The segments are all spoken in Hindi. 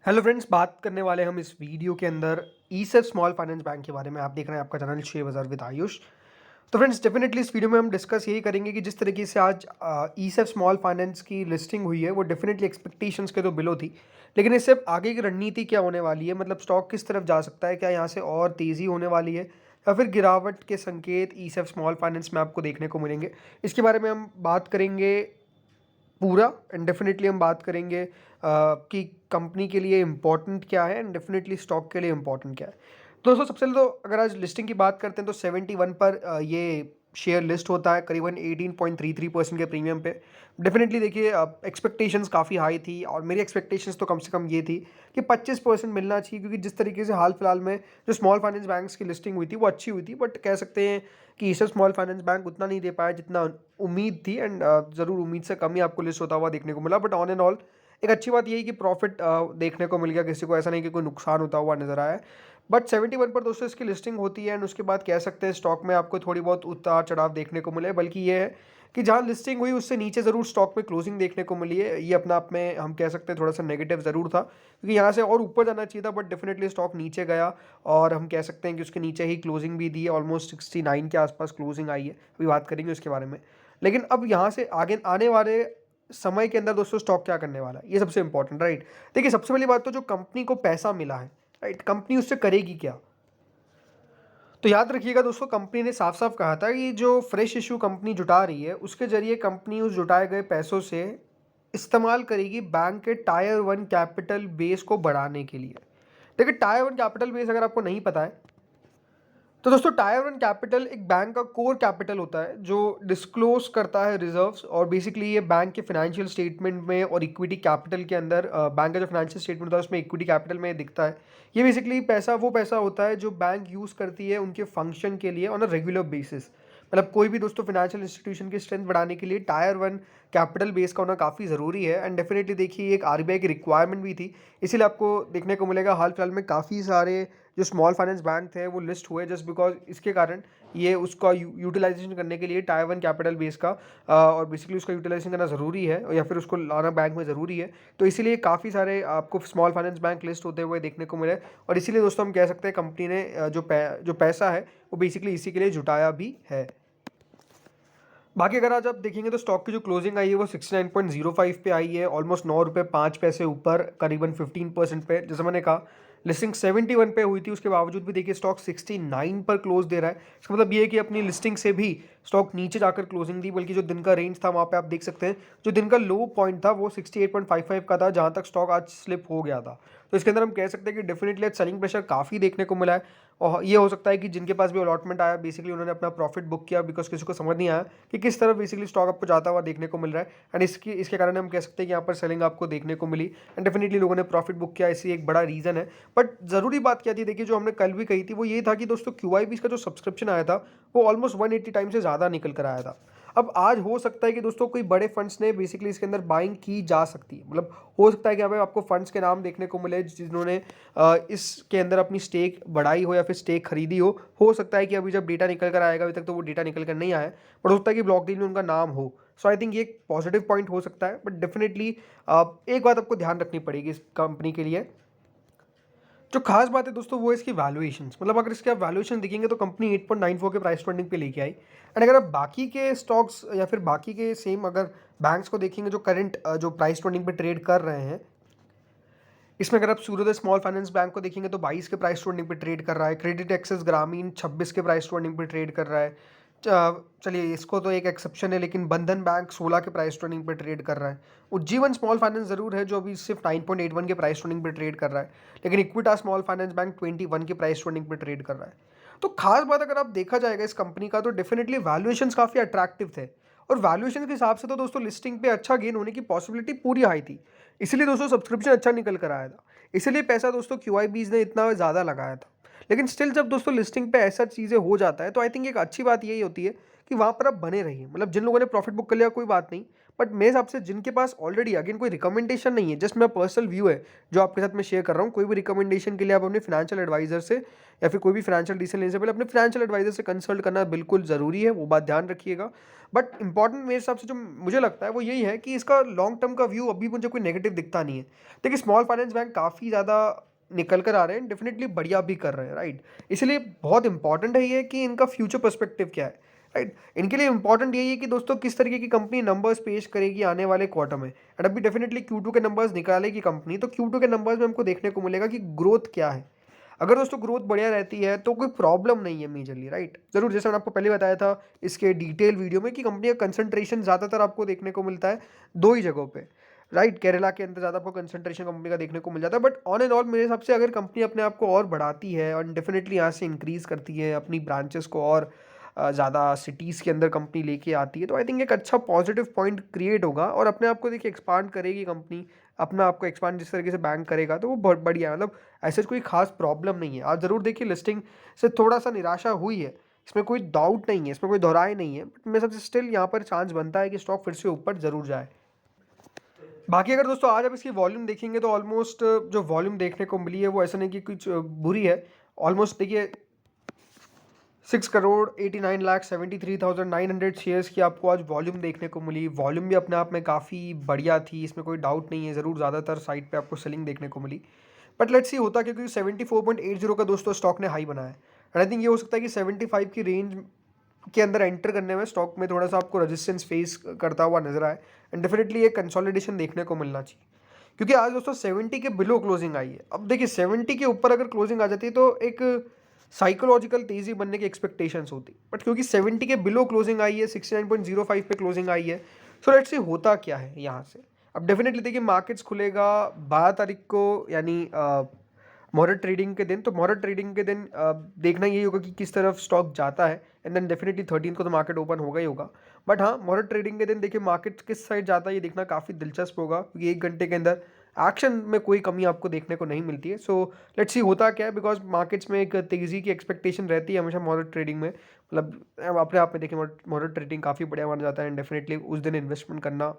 हेलो फ्रेंड्स, बात करने वाले हम इस वीडियो के अंदर ईसेफ स्मॉल फाइनेंस बैंक के बारे में। आप देख रहे हैं आपका चैनल शेयर बाजार विद आयुष। तो फ्रेंड्स, डेफिनेटली इस वीडियो में हम डिस्कस यही करेंगे कि जिस तरीके से आज ईसेफ स्मॉल फाइनेंस की लिस्टिंग हुई है वो डेफिनेटली एक्सपेक्टेशंस के तो बिलो थी। लेकिन इससे अब आगे की रणनीति क्या होने वाली है, मतलब स्टॉक किस तरफ जा सकता है, क्या यहाँ से और तेज़ी होने वाली है या फिर गिरावट के संकेत ईसेफ स्मॉल फाइनेंस में आपको देखने को मिलेंगे, इसके बारे में हम बात करेंगे पूरा। एंड डेफिनेटली हम बात करेंगे कि कंपनी के लिए इम्पोर्टेंट क्या है एंड डेफिनेटली स्टॉक के लिए इम्पोर्टेंट क्या है। तो दोस्तों, सबसे पहले तो अगर आज लिस्टिंग की बात करते हैं तो 71 पर ये शेयर लिस्ट होता है करीबन 18.33% के प्रीमियम पे। डेफिनेटली देखिए, एक्सपेक्टेशंस काफ़ी हाई थी और मेरी एक्सपेक्टेशंस तो कम से कम ये थी कि 25% मिलना चाहिए, क्योंकि जिस तरीके से हाल फिलहाल में जो स्मॉल फाइनेंस बैंक्स की लिस्टिंग हुई थी वो अच्छी हुई थी, बट कह सकते हैं कि इसे स्मॉल फाइनेंस बैंक उतना नहीं दे पाया जितना उम्मीद थी। एंड ज़रूर उम्मीद से कम ही आपको लिस्ट होता हुआ देखने को मिला, बट ऑन एंड ऑल एक अच्छी बात यही कि प्रॉफिट देखने को मिल गया, किसी को ऐसा नहीं कि कोई नुकसान होता हुआ नजर आया। बट 71 पर दोस्तों इसकी लिस्टिंग होती है एंड उसके बाद कह सकते हैं स्टॉक में आपको थोड़ी बहुत उतार चढ़ाव देखने को मिले, बल्कि ये है कि जहाँ लिस्टिंग हुई उससे नीचे ज़रूर स्टॉक में क्लोजिंग देखने को मिली है। ये अपना आप में हम कह सकते हैं थोड़ा सा नेगेटिव ज़रूर था, क्योंकि यहाँ से और ऊपर जाना चाहिए था, बट डेफिनेटली स्टॉक नीचे गया और हम कह सकते हैं कि उसके नीचे ही क्लोजिंग भी दी है। ऑलमोस्ट 69 के आसपास क्लोजिंग आई है, अभी बात करेंगे उसके बारे में। लेकिन अब यहाँ से आगे आने वाले समय के अंदर दोस्तों स्टॉक क्या करने वाला है, ये सबसे इंपॉर्टेंट, राइट। देखिए, सबसे पहली बात तो जो कंपनी को पैसा मिला है, राइट, कंपनी उससे करेगी क्या। तो याद रखिएगा दोस्तों, कंपनी ने साफ साफ कहा था कि जो फ्रेश इशू कंपनी जुटा रही है उसके जरिए कंपनी उस जुटाए गए पैसों से इस्तेमाल करेगी बैंक के टायर वन कैपिटल बेस को बढ़ाने के लिए। देखिए, टायर वन कैपिटल बेस अगर आपको नहीं पता है तो दोस्तों, टायर वन कैपिटल एक बैंक का कोर कैपिटल होता है जो डिस्क्लोज करता है रिजर्व्स, और बेसिकली ये बैंक के फाइनेंशियल स्टेटमेंट में और इक्विटी कैपिटल के अंदर बैंक का जो फाइनेंशियल स्टेटमेंट होता है उसमें इक्विटी कैपिटल में दिखता है। ये बेसिकली पैसा वो पैसा होता है जो बैंक यूज़ करती है उनके फंक्शन के लिए ऑन अ रेगुलर बेसिस। मतलब कोई भी दोस्तों फाइनेंशियल इंस्टीट्यूशन की स्ट्रेंथ बढ़ाने के लिए टायर वन कैपिटल बेस का होना काफ़ी ज़रूरी है। एंड डेफिनेटली देखिए, एक आरबीआई की रिक्वायरमेंट भी थी, इसीलिए आपको देखने को मिलेगा हाल फिलहाल में काफ़ी सारे जो स्मॉल फाइनेंस बैंक थे वो लिस्ट हुए, जस्ट बिकॉज इसके कारण ये उसका यूटिलाइजेशन करने के लिए टायर वन कैपिटल बेस का और बेसिकली उसका यूटिलाइजेशन करना ज़रूरी है या फिर उसको लाना बैंक में ज़रूरी है। तो इसीलिए काफ़ी सारे आपको स्मॉल फाइनेंस बैंक लिस्ट होते हुए देखने को मिले, और इसीलिए दोस्तों हम कह सकते हैं कंपनी ने जो पैसा है वो बेसिकली इसी के लिए जुटाया भी है। बाकी अगर आज आप देखेंगे तो स्टॉक की जो क्लोजिंग आई है वो 69.05 पे आई है, ऑलमोस्ट 9 रुपये 5 पैसे ऊपर, करीबन 15% पे। जैसे मैंने कहा, लिस्टिंग 71 पे हुई थी, उसके बावजूद भी देखिए स्टॉक 69 पर क्लोज दे रहा है। इसका मतलब ये है कि अपनी लिस्टिंग से भी स्टॉक नीचे जाकर क्लोजिंग दी, बल्कि जो दिन का रेंज था वहाँ पे आप देख सकते हैं जो दिन का लो पॉइंट था वो 68.55 का था, जहाँ तक स्टॉक आज स्लिप हो गया था। तो इसके अंदर हम कह सकते हैं कि डेफिनेटली आज सेलिंग प्रेशर काफ़ी देखने को मिला है, और ये हो सकता है कि जिनके पास भी अलॉटमेंट आया बेसिकली उन्होंने अपना प्रॉफिट बुक किया, बिकॉज किसी को समझ नहीं आया कि किस तरफ बेसिकली स्टॉक आपको जाता हुआ देखने को मिल रहा है। एंड इसके कारण हम कह सकते हैं कि यहाँ पर सेलिंग आपको देखने को मिली एंड डेफिनेटली लोगों ने प्रॉफिट बुक किया, इसी एक बड़ा रीज़न है। बट ज़रूरी बात क्या थी, देखिए जो हमने कल भी कही थी वो ये था कि दोस्तों QIB का जो सब्सक्रिप्शन आया था वो ऑलमोस्ट 180 टाइम से ज़्यादा निकल कर आया था। अब आज हो सकता है कि दोस्तों कोई बड़े फंड्स ने बेसिकली इसके अंदर बाइंग की जा सकती है, मतलब हो सकता है कि यहाँ पे आपको फंड्स के नाम देखने को मिले जिन्होंने इसके अंदर अपनी स्टेक बढ़ाई हो या फिर स्टेक खरीदी हो सकता है कि अभी जब डेटा निकल कर आएगा, अभी तक तो वो डेटा निकल कर नहीं आया, बट हो सकता है कि ब्लॉक डील में उनका नाम हो। सो आई थिंक ये एक पॉजिटिव पॉइंट हो सकता है, बट डेफिनेटली एक बात आपको ध्यान रखनी पड़ेगी इस कंपनी के लिए। जो खास बात है दोस्तों वो है इसकी वैल्यूएशंस। मतलब अगर इसके आप वैल्यूएशन देखेंगे तो कंपनी 8.94 के प्राइस ट्रेंडिंग पे लेके आई। एंड अगर आप बाकी के स्टॉक्स या फिर बाकी के सेम अगर बैंक्स को देखेंगे जो करंट जो प्राइस ट्रेंडिंग पे ट्रेड कर रहे हैं, इसमें अगर आप सूर्योदय स्मॉल फाइनेंस बैंक को देखेंगे तो 22 के प्राइस टू अर्निंग पे ट्रेड कर रहा है। क्रेडिट एक्सेस ग्रामीण 26 के प्राइस टू अर्निंग पे ट्रेड कर रहा है। चलिए, इसको तो एक एक्सेप्शन है, लेकिन बंधन बैंक 16 के प्राइस टू अर्निंग पे ट्रेड कर रहा है। उज्जीवन स्मॉल फाइनेंस जरूर है जो अभी सिर्फ 9.81 के प्राइस टू अर्निंग पे ट्रेड कर रहा है, लेकिन इक्विटा स्मॉल फाइनेंस बैंक 21 के प्राइस टू अर्निंग पे ट्रेड कर रहा है। तो खास बात अगर आप देखा जाएगा इस कंपनी का तो डेफिनेटली वैल्यूएशंस काफ़ी अट्रैक्टिव थे, और वैल्यूएशन के हिसाब से तो दोस्तों लिस्टिंग पे अच्छा गेन होने की पॉसिबिलिटी पूरी हाई थी। इसीलिए दोस्तों सब्सक्रिप्शन अच्छा निकल कर आया था, इसीलिए पैसा दोस्तों QIBs ने इतना ज़्यादा लगाया था। लेकिन स्टिल जब दोस्तों लिस्टिंग पे ऐसा चीज़ें हो जाता है तो आई थिंक एक अच्छी बात यही होती है कि वहाँ पर आप बने रहिए। मतलब जिन लोगों ने प्रॉफिट बुक कर लिया कोई बात नहीं, बट मेरे हिसाब से जिनके पास ऑलरेडी, अगेन कोई रिकमेंडेशन नहीं है, जस्ट मेरा पर्सनल व्यू है जो आपके साथ मैं शेयर कर रहा हूँ। कोई भी रिकमेंडेशन के लिए आप अपने फाइनेंशियल एडवाइजर से या फिर कोई भी फाइनेंशियल डिसीजन लेने से पहले अपने फाइनेंशियल एडवाइजर से कंसल्ट करना बिल्कुल ज़रूरी है, वो बात ध्यान रखिएगा। बट इंपॉर्टेंट मेरे हिसाब से जो मुझे लगता है वो यही है कि इसका लॉन्ग टर्म का व्यू अभी मुझे कोई नेगेटिव दिखता नहीं है। देखिए स्मॉल फाइनेंस बैंक काफ़ी ज़्यादा निकल कर आ रहे हैं, डेफिनेटली बढ़िया भी कर रहे हैं, राइट। इसलिए बहुत इंपॉर्टेंट है ये कि इनका फ्यूचर पर्सपेक्टिव क्या है, राइट। इनके लिए इंपॉर्टेंट यही है कि दोस्तों किस तरीके की कंपनी नंबर्स पेश करेगी आने वाले क्वार्टर में। एंड अभी डेफिनेटली Q2 के नंबर्स निकालेगी कंपनी, तो Q2 के नंबर्स में हमको देखने को मिलेगा कि ग्रोथ क्या है। अगर दोस्तों ग्रोथ बढ़िया रहती है तो कोई प्रॉब्लम नहीं है मेजरली, राइट। जरूर, जैसे मैंने आपको पहले बताया था इसके डिटेल वीडियो में कि कंपनी का कंसंट्रेशन ज़्यादातर आपको देखने को मिलता है दो ही जगहों पे, राइट। केरला के अंदर ज़्यादा आपको कंसंट्रेशन कंपनी का देखने को मिल जाता है। बट ऑन एंड ऑल मेरे हिसाब से अगर कंपनी अपने आप को और बढ़ाती है और डेफिनेटली यहाँ से इंक्रीज़ करती है अपनी ब्रांचेस को और ज़्यादा सिटीज़ के अंदर कंपनी लेके आती है, तो आई थिंक एक अच्छा पॉजिटिव पॉइंट क्रिएट होगा और अपने आप को देखिए एक्सपांड करेगी कंपनी। अपना आपको एक्सपांड जिस तरीके से बैंक करेगा तो वो बहुत बढ़िया है। मतलब ऐसे कोई खास प्रॉब्लम नहीं है। आप ज़रूर देखिए लिस्टिंग से थोड़ा सा निराशा हुई है, इसमें कोई डाउट नहीं है, इसमें कोई दोहराए नहीं है। बट मेरे सबसे स्टिल यहाँ पर चांस बनता है कि स्टॉक फिर से ऊपर ज़रूर जाए। बाकी अगर दोस्तों आज आप इसकी वॉल्यूम देखेंगे तो ऑलमोस्ट जो वॉल्यूम देखने को मिली है वो ऐसा नहीं कि कुछ बुरी है। ऑलमोस्ट देखिए 6,89,73,900 शेयर्स की आपको आज वॉल्यूम देखने को मिली। वॉल्यूम भी अपने आप में काफ़ी बढ़िया थी, इसमें कोई डाउट नहीं है। ज़रूर ज़्यादातर साइड पे आपको सेलिंग देखने को मिली। बट लेट्स सी होता क्योंकि 74.80 का दोस्तों स्टॉक ने हाई बनाया है। एंड आई थिंक ये हो सकता है कि 75 की रेंज के अंदर एंटर करने में स्टॉक में थोड़ा सा आपको रेजिस्टेंस फेस करता हुआ नजर आए। एंड डेफिनेटली एक कंसोलिडेशन देखने को मिलना चाहिए क्योंकि आज दोस्तों 70 के बिलो क्लोजिंग आई है। अब देखिए 70 के ऊपर अगर क्लोजिंग आ जाती है तो एक साइकोलॉजिकल तेजी बनने की एक्सपेक्टेशंस होती, बट क्योंकि 70 के बिलो क्लोजिंग आई है, 69.05 पे क्लोजिंग आई है। सो लेट्स सी होता क्या है यहाँ से। अब डेफिनेटली देखिए मार्केट्स खुलेगा 12 तारीख को, यानी मॉडरेट ट्रेडिंग के दिन। तो मॉडरेट ट्रेडिंग के दिन देखना यही होगा कि किस तरफ स्टॉक जाता है। एंड देन डेफिनेटली 13 को तो मार्केट ओपन होगा ही होगा। बट हाँ, मॉडरेट ट्रेडिंग के दिन देखिए मार्केट किस साइड जाता है ये देखना काफ़ी दिलचस्प होगा क्योंकि एक घंटे के अंदर एक्शन में कोई कमी आपको देखने को नहीं मिलती है। सो लेट्स सी होता क्या है, बिकॉज मार्केट्स में एक तेज़ी की एक्सपेक्टेशन रहती है हमेशा मॉडरेट ट्रेडिंग में। मतलब अपने आप में देखिए मॉडरेट ट्रेडिंग काफ़ी बढ़िया माना जाता है एंड डेफिनेटली उस दिन इन्वेस्टमेंट करना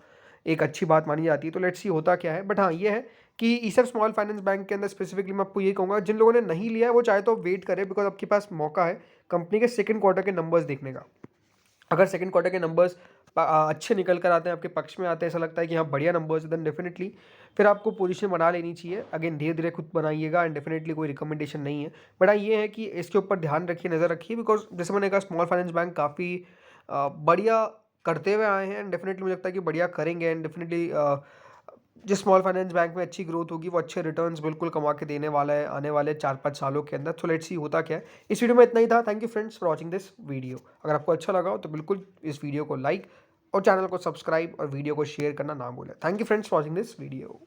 एक अच्छी बात मानी जाती है। तो लेट्स सी होता क्या है। बट हाँ, ये है कि ईसब स्मॉल फाइनेंस बैंक के अंदर स्पेसिफिकली मैं आपको ये कहूँगा जिन लोगों ने नहीं लिया है वो चाहे तो वेट करें, बिकॉज आपके पास मौका है कंपनी के सेकंड क्वार्टर के नंबर्स देखने का। अगर सेकंड क्वार्टर के नंबर्स अच्छे निकल कर आते हैं, आपके पक्ष में आते हैं, ऐसा लगता है कि हाँ बढ़िया नंबर्स है, देन डेफिनेटली फिर आपको पोजीशन बना लेनी चाहिए। अगेन धीरे धीरे खुद बनाइएगा एंड डेफिनेटली कोई रिकमेंडेशन नहीं है। बट हाँ, ये है कि इसके ऊपर ध्यान रखिए, नज़र रखिए, बिकॉज जैसे मैंने कहा स्मॉल फाइनेंस बैंक काफ़ी बढ़िया करते हुए आए हैं एंड डेफिनेटली मुझे लगता है कि बढ़िया करेंगे। एंड डेफिनेटली जिस स्मॉल फाइनेंस बैंक में अच्छी ग्रोथ होगी वो अच्छे रिटर्न्स बिल्कुल कमा के देने वाला है आने वाले 4-5 सालों के अंदर। तो लेट्स सी होता क्या है। इस वीडियो में इतना ही था। Thank you friends for watching this video. अगर आपको अच्छा लगा हो तो बिल्कुल इस वीडियो को लाइक और चैनल को सब्सक्राइब और वीडियो को शेयर करना ना भूलें। Thank you friends for watching this video.